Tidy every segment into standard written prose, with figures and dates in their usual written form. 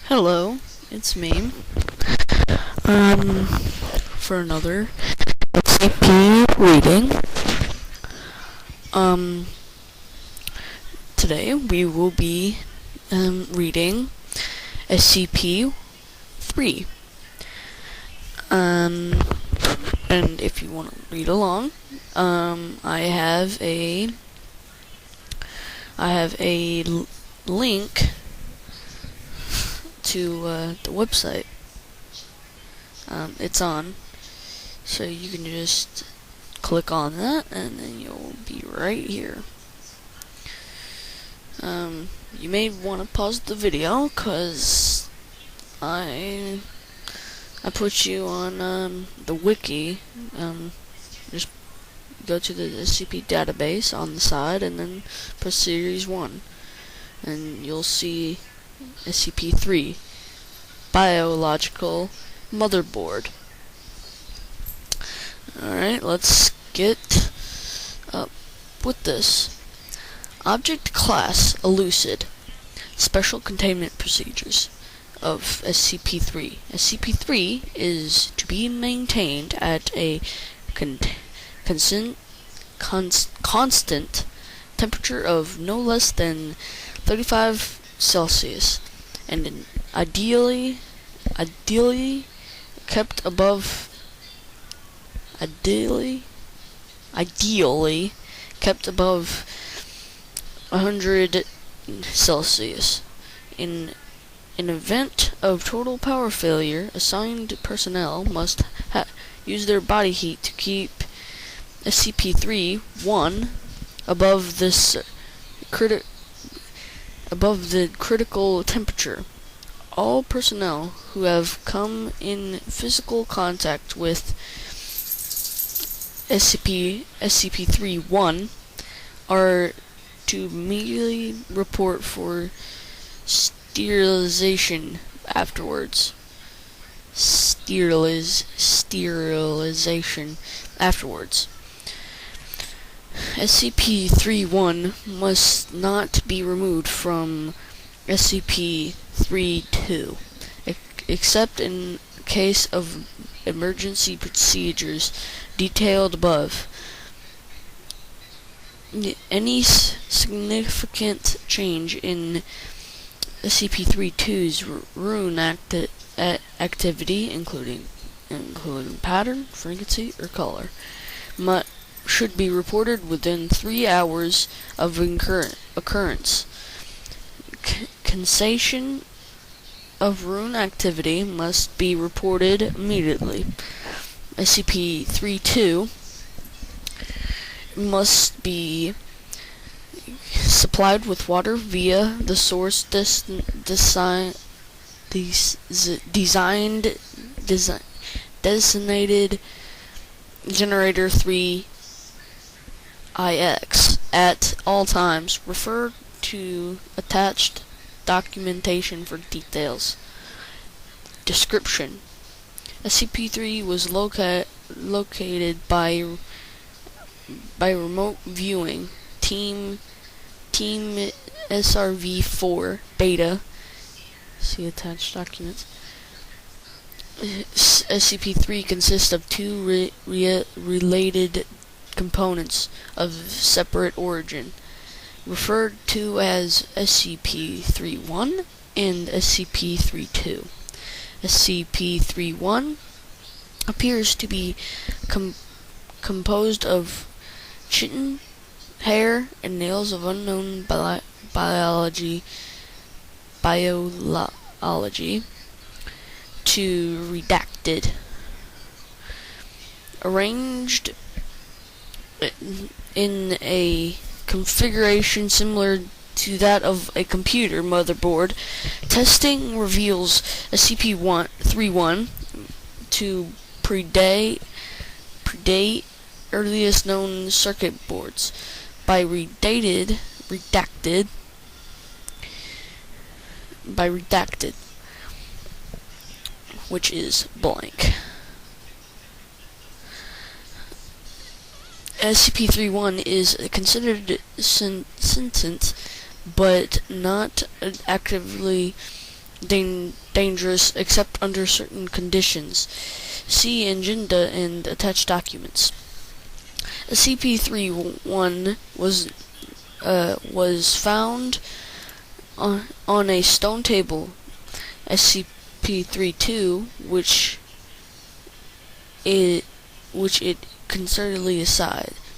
Hello, it's me. For another SCP reading. Today we will be reading SCP-3. And if you want to read along, I have a link to the website. It's on, so you can just click on that and then you'll be right here. You may want to pause the video because I put you on the wiki. Just go to the SCP database on the side and then press Series 1 and you'll see SCP-3 Biological Motherboard. Alright, let's get up with this. Object Class Elucid. Special Containment Procedures of SCP-3. SCP-3 is to be maintained at a constant temperature of no less than 35 Celsius, and ideally kept above 100 Celsius. In event of total power failure, assigned personnel must use their body heat to keep SCP-3-1 above the critical temperature. All personnel who have come in physical contact with SCP-3-1 are to immediately report for sterilization afterwards. Sterilization afterwards. SCP-3-1 must not be removed from SCP-3-2, except in case of emergency procedures detailed above. Any significant change in SCP-3-2's rune activity, including pattern, frequency, or color, should be reported within 3 hours of occurrence. Cessation of rune activity must be reported immediately. SCP-3-2 must be supplied with water via the source designated Generator 3-IX at all times. Refer to attached documentation for details. Description: SCP-3 was located by remote viewing. Team SRV-4 Beta. See attached documents. SCP-3 consists of two related components of separate origin, referred to as SCP-3-1 and SCP-3-2. SCP-3-1 appears to be composed of chitin, hair, and nails of unknown biology to redacted, arranged in a configuration similar to that of a computer motherboard. Testing reveals SCP-3-1 to predate earliest known circuit boards by redacted, which is blank. SCP-3-1 is considered sentient, but not actively dangerous except under certain conditions. See agenda and attached documents. SCP-31 was found on a stone table. SCP-32, which it concernedly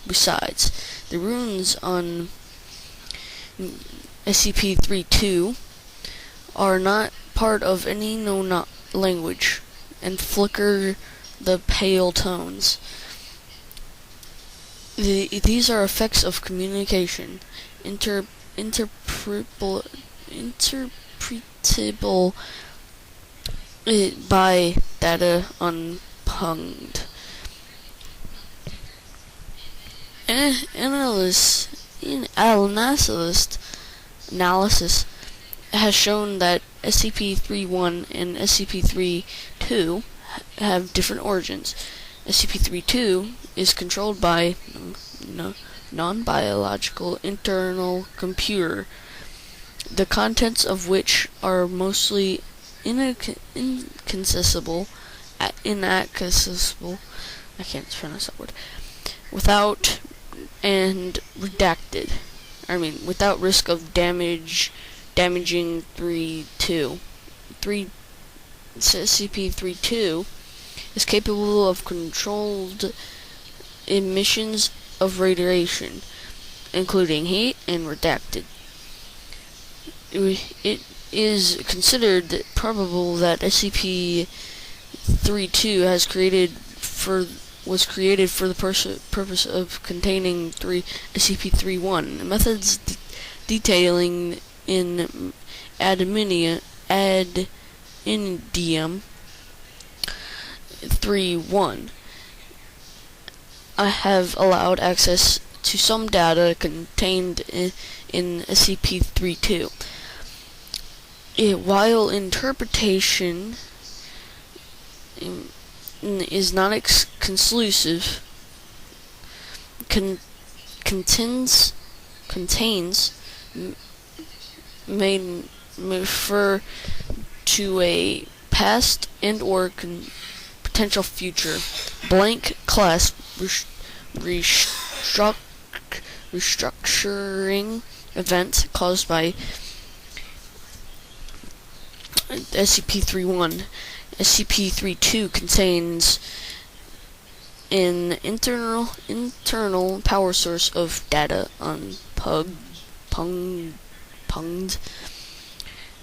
besides the runes on SCP-32 are not part of any known language and flicker the pale tones. These are effects of communication, interpretable by data unpunged. Analysis has shown that SCP-31 and SCP-32 have different origins. SCP-32 is controlled by non-biological internal computer, the contents of which are mostly inaccessible, I can't pronounce that word, without risk of damaging SCP-32 is capable of controlled emissions of radiation, including heat, and redacted. It is considered probable that SCP-32 was created for the purpose of containing SCP-31. Methods detailing in Adenium 3.1 I have allowed access to some data contained in SCP-32. While interpretation is not conclusive, contains may refer to a past and or potential future blank class restructuring event caused by SCP-31. SCP-32 contains an internal power source of data unpunged,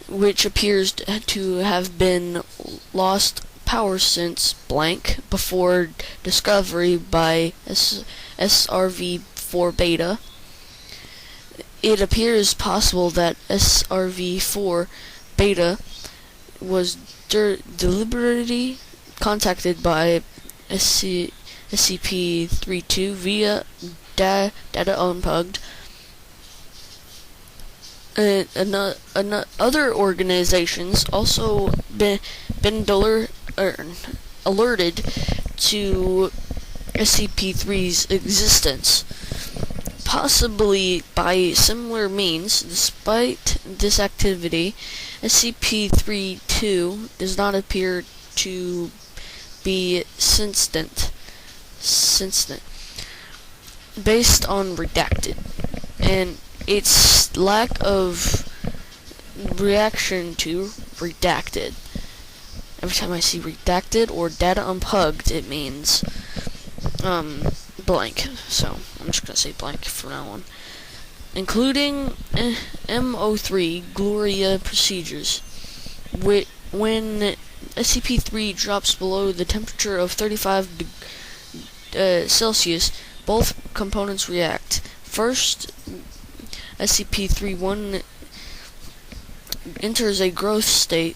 which appears to have been lost power since blank before discovery by SRV-4 beta. It appears possible that SRV-4 beta was deliberately contacted by SCP-32 via data unplugged. Other organizations also been alerted to SCP-3's existence, possibly by similar means. Despite this activity, SCP-32 does not appear to be sentient, based on redacted, and its lack of reaction to redacted. Every time I see redacted or data unplugged, it means blank. So I'm just gonna say blank from now on. Including M03 Gloria procedures. When SCP-3 drops below the temperature of 35 Celsius, both components react. First, SCP-31 enters a growth state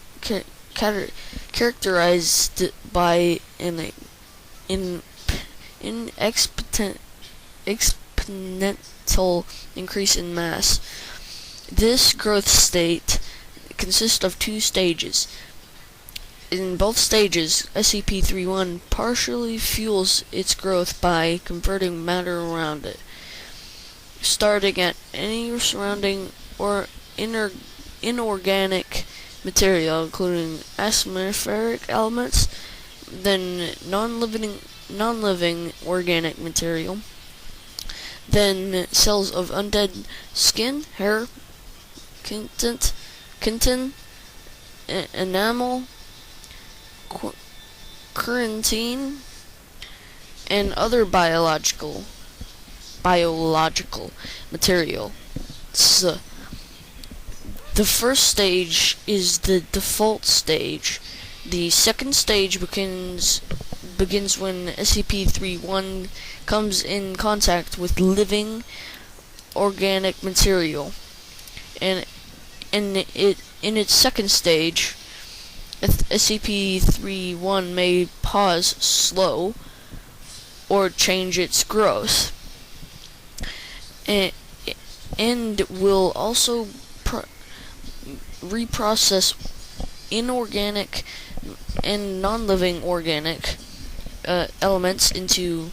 characterized by an exponential increase in mass. This growth state consists of two stages. In both stages, SCP-31 partially fuels its growth by converting matter around it, starting at any surrounding or inorganic material, including atmospheric elements, then non-living organic material, then cells of undead skin, hair, keratin, enamel, carotene, and other biological material. So, the first stage is the default stage. The second stage begins when SCP-31 comes in contact with living organic material, and in its second stage, SCP-31 may pause, slow, or change its growth, and will also reprocess inorganic and non-living organic elements into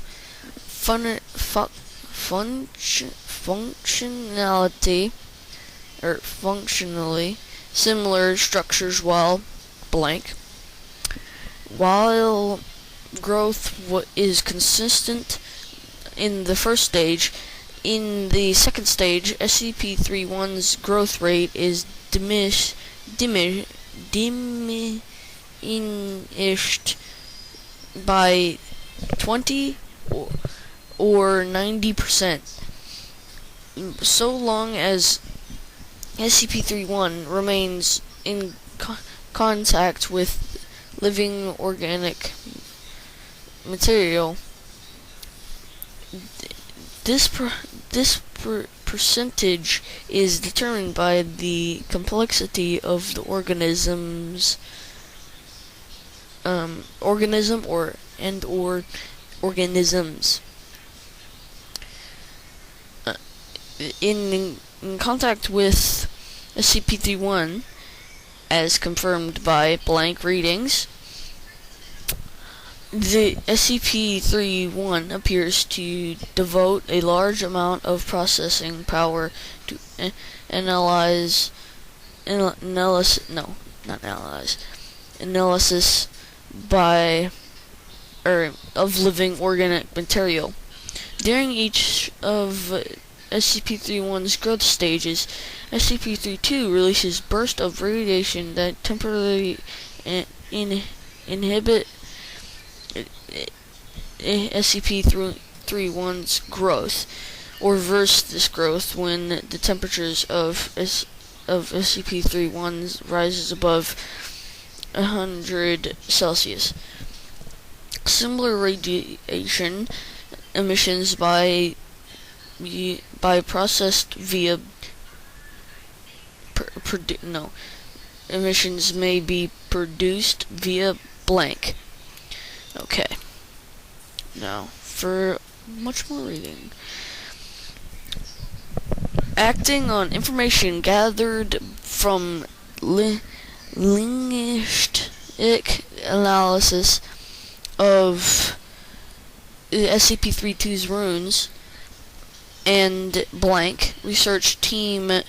functionally similar structures while growth is consistent in the first stage. In the second stage, SCP-31's growth rate is diminished by 20 or 90%, so long as SCP-31 remains in contact with living organic material. This percentage is determined by the complexity of the organisms, organisms. In contact with SCP-31, as confirmed by blank readings, the SCP-31 appears to devote a large amount of processing power to analysis of living organic material. During each of SCP-31's growth stages, SCP-32 releases bursts of radiation that temporarily inhibit SCP-31's growth, or reverse this growth when the temperatures of SCP-31 rises above 100 Celsius. Similar radiation emissions emissions may be produced via blank. Okay. Now, for much more reading. Acting on information gathered from linguistic analysis of SCP-32's runes and blank, research team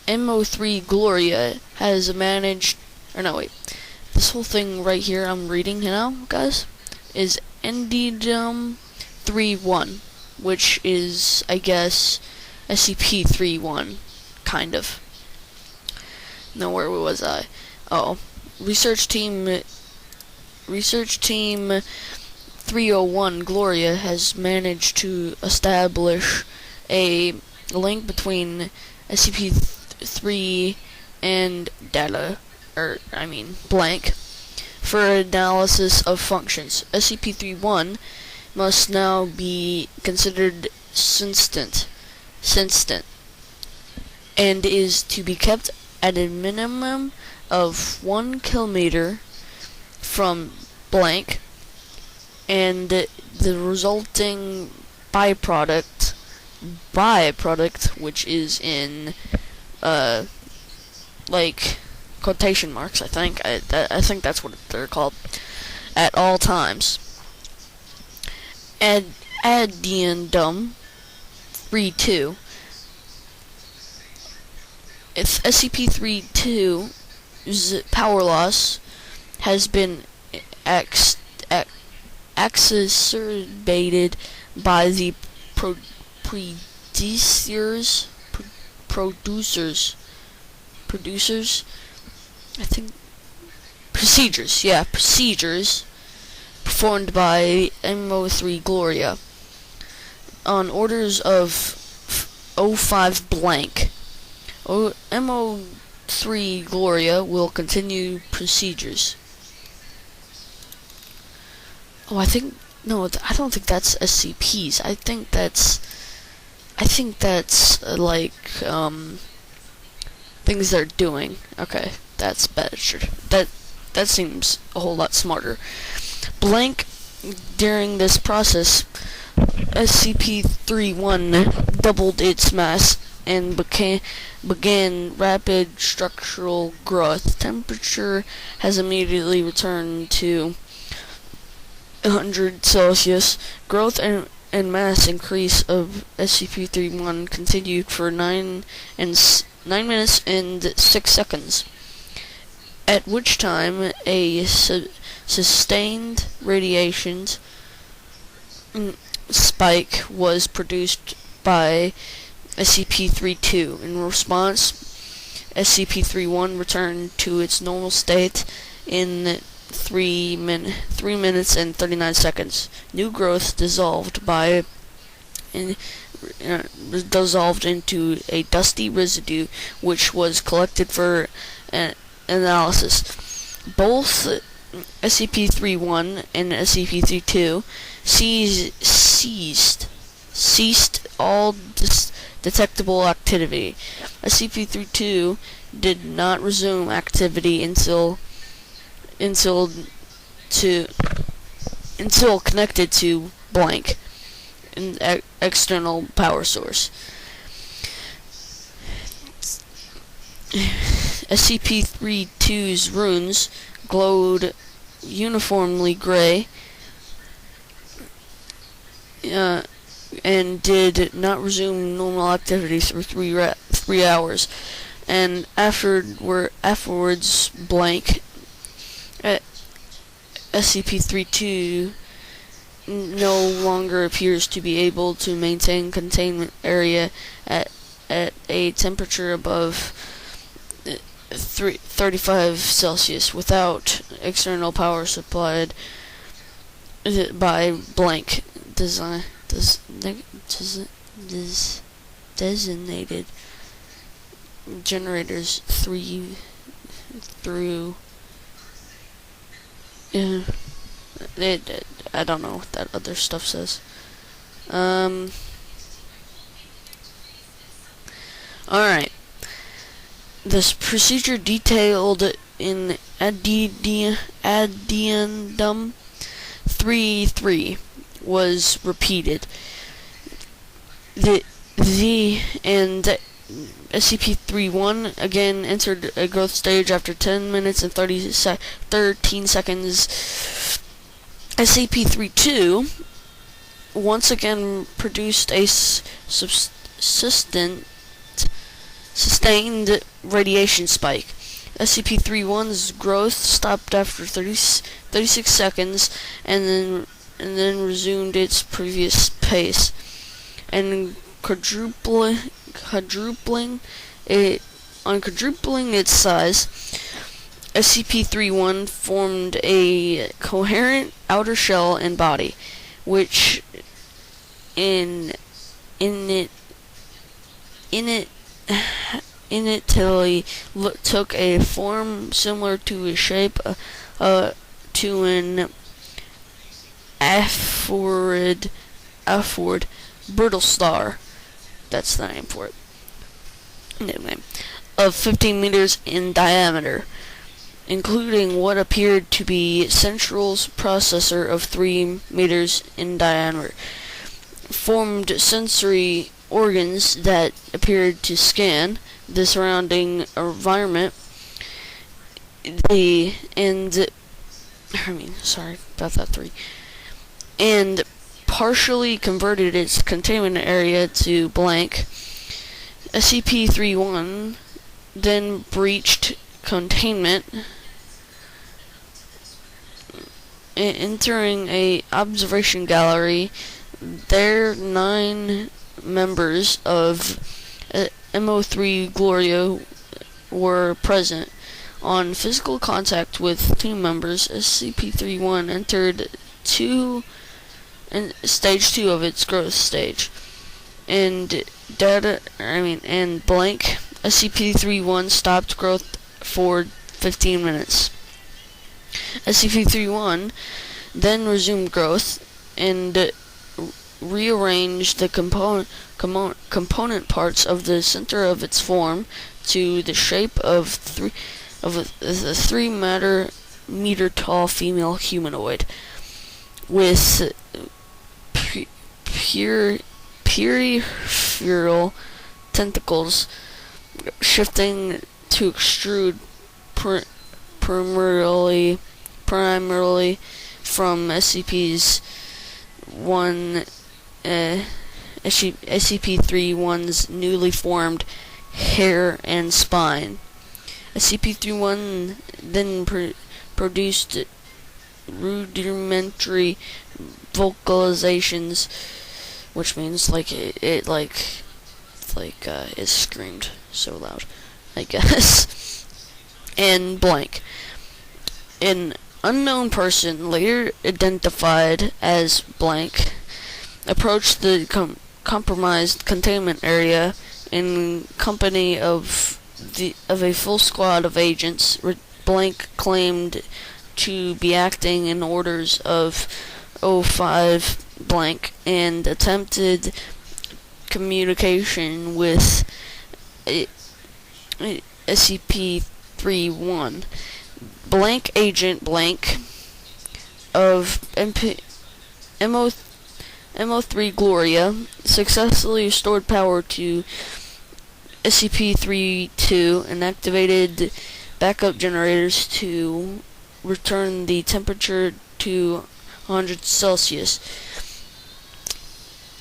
MO3 Gloria has managed, this whole thing right here I'm reading now, guys, is Endidum 3-1, which is, I guess, SCP-31, kind of. Now, where was I? Oh, Research Team 301 Gloria has managed to establish a link between SCP-3 and data, blank, for analysis of functions. SCP-31 must now be considered sentient, and is to be kept at a minimum of 1 kilometer from blank, and the resulting byproduct, which is in quotation marks, I think that's what they're called, at all times. Addendum 3-2 if SCP-32's power loss has been exacerbated by the producers, I think, procedures performed by MO3 Gloria on orders of 05 blank. MO3 Gloria will continue procedures. Oh, I don't think that's SCPs. I think that's like things they're doing. Okay, that's better. That seems a whole lot smarter. Blank, during this process, SCP-31 doubled its mass and began rapid structural growth. Temperature has immediately returned to 100 Celsius. Growth and mass increase of SCP-31 continued for 9 minutes and 6 seconds, at which time a sustained radiation spike was produced by SCP-32. In response, SCP-31 returned to its normal state in 3 minutes and 39 seconds. New growth dissolved into a dusty residue, which was collected for analysis. Both SCP-31 and SCP-32 ceased all detectable activity. SCP-32 did not resume activity until connected to blank, an external power source. SCP-32's runes glowed uniformly gray and did not resume normal activities for 3 hours, and afterwards blank. SCP-32 no longer appears to be able to maintain containment area at a temperature above 35 Celsius without external power supplied by blank designated generators through I don't know what that other stuff says. Alright. This procedure detailed in Addendum 3.3 was repeated. And SCP-31 again entered a growth stage after 10 minutes and 13 seconds. SCP-32 once again produced a sustained radiation spike. SCP-31's growth stopped after 36 seconds and then resumed its previous pace, and quadrupling its size, SCP-31 formed a coherent outer shell and body, which initially took a form similar to a shape to an aphorid brittle star. That's the name for it. Nickname. Of 15 meters in diameter, including what appeared to be Central's processor of 3 meters in diameter. Formed sensory organs that appeared to scan the surrounding environment. And partially converted its containment area to blank. SCP-31 then breached containment, entering a observation gallery. There, 9 members of M03 Gloria were present. On physical contact with 2 members, SCP-31 entered stage 2 of its growth stage, and blank SCP-31 stopped growth for 15 minutes. SCP-31 then resumed growth and rearranged the component parts of the center of its form to the shape of a 3 meter tall female humanoid with peripheral tentacles shifting to extrude primarily from SCP-31's newly formed hair and spine. SCP-31 then produced rudimentary vocalizations, which means it screamed so loud, I guess. And blank. An unknown person, later identified as blank, approached the compromised containment area in company of a full squad of agents. Blank claimed to be acting in orders of 05 blank and attempted communication with SCP-31. Blank agent blank of MO3 Gloria successfully restored power to SCP-32 and activated backup generators to return the temperature to 100 Celsius.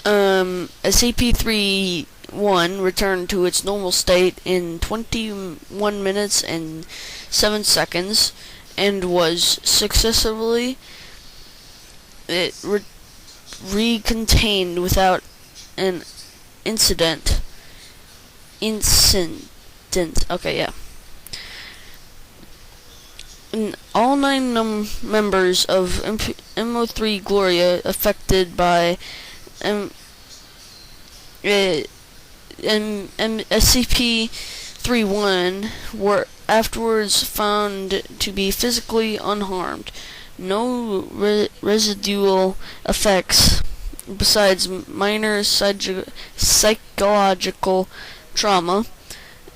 SCP-31 returned to its normal state in 21 minutes and 7 seconds and was successfully recontained without an incident. Okay, yeah. And all 9 members of MO3 Gloria affected by SCP-31 were afterwards found to be physically unharmed. No residual effects besides minor psychological trauma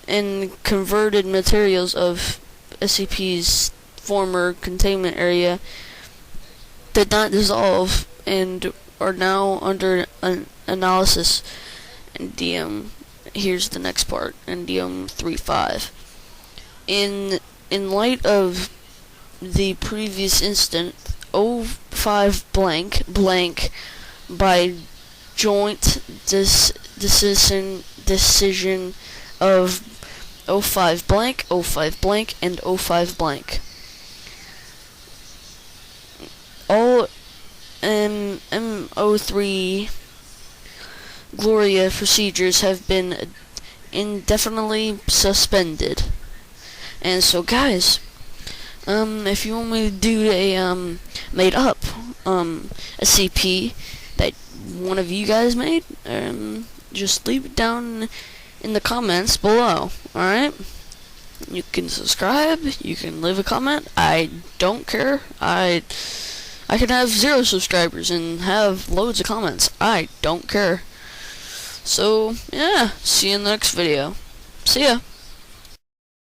and converted materials of SCP's former containment area did not dissolve and are now under analysis. And here's the next part. NDM-35. In light of the previous incident, 05 blank by joint decision of 05 blank, and 05 blank. All MO3 Gloria procedures have been indefinitely suspended. And so, guys, if you want me to do a made up SCP that one of you guys made, just leave it down in the comments below. Alright? You can subscribe, you can leave a comment. I don't care. I can have 0 subscribers and have loads of comments. I don't care. So, yeah, see you in the next video. See ya.